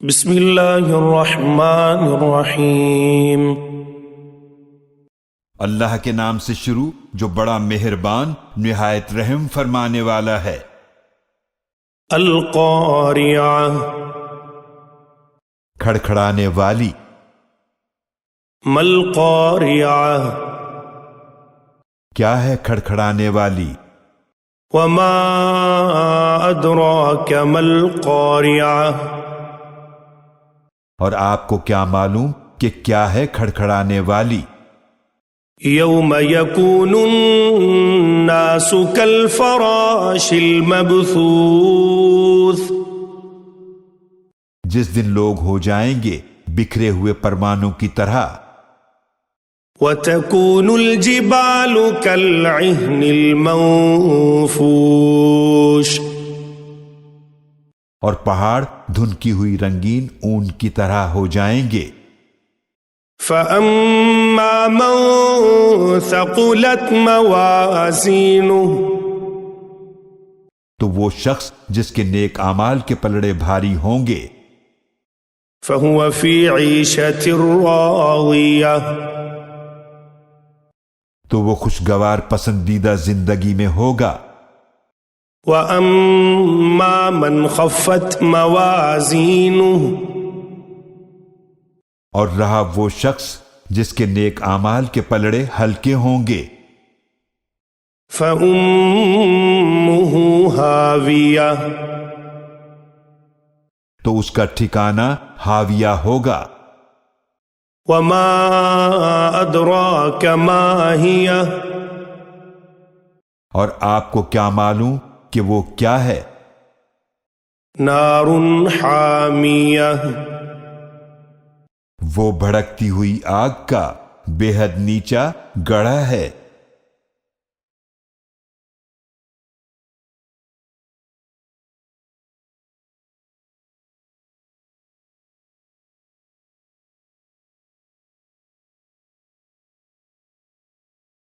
بسم اللہ الرحمن الرحیم۔ اللہ کے نام سے شروع جو بڑا مہربان نہایت رحم فرمانے والا ہے۔ القاریعہ، کھڑکھڑانے والی۔ مالقاریعہ، کیا ہے کھڑکھڑانے والی؟ وما ادراک مالقاریعہ، اور آپ کو کیا معلوم کہ کیا ہے کھڑکھڑانے والی؟ یوم یکون الناس کالفراش المبثوث، جس دن لوگ ہو جائیں گے بکھرے ہوئے پرمانوں کی طرح۔ وتکون الجبال کالعہن المنفوش، اور پہاڑ دھنکی ہوئی رنگین اون کی طرح ہو جائیں گے۔ فَأَمَّا مَن ثَقُلَتْ مَوَازِينُهُ، تو وہ شخص جس کے نیک اعمال کے پلڑے بھاری ہوں گے، فَهُوَ فِي عِيشَةٍ رَاضِيَةٍ، تو وہ خوشگوار پسندیدہ زندگی میں ہوگا۔ وَأَمَّا مَنْ خَفَّتْ مَوَازِينُهُ، اور رہا وہ شخص جس کے نیک اعمال کے پلڑے ہلکے ہوں گے، فَأُمُّهُ هَاوِيَةٌ، تو اس کا ٹھکانہ ہاویہ ہوگا۔ وَمَا أَدْرَاكَ مَا هِيَهْ، اور آپ کو کیا معلوم کہ وہ کیا ہے؟ نَارٌ حَامِيَةٌ، وہ بھڑکتی ہوئی آگ کا بے حد نیچا گڑھا ہے۔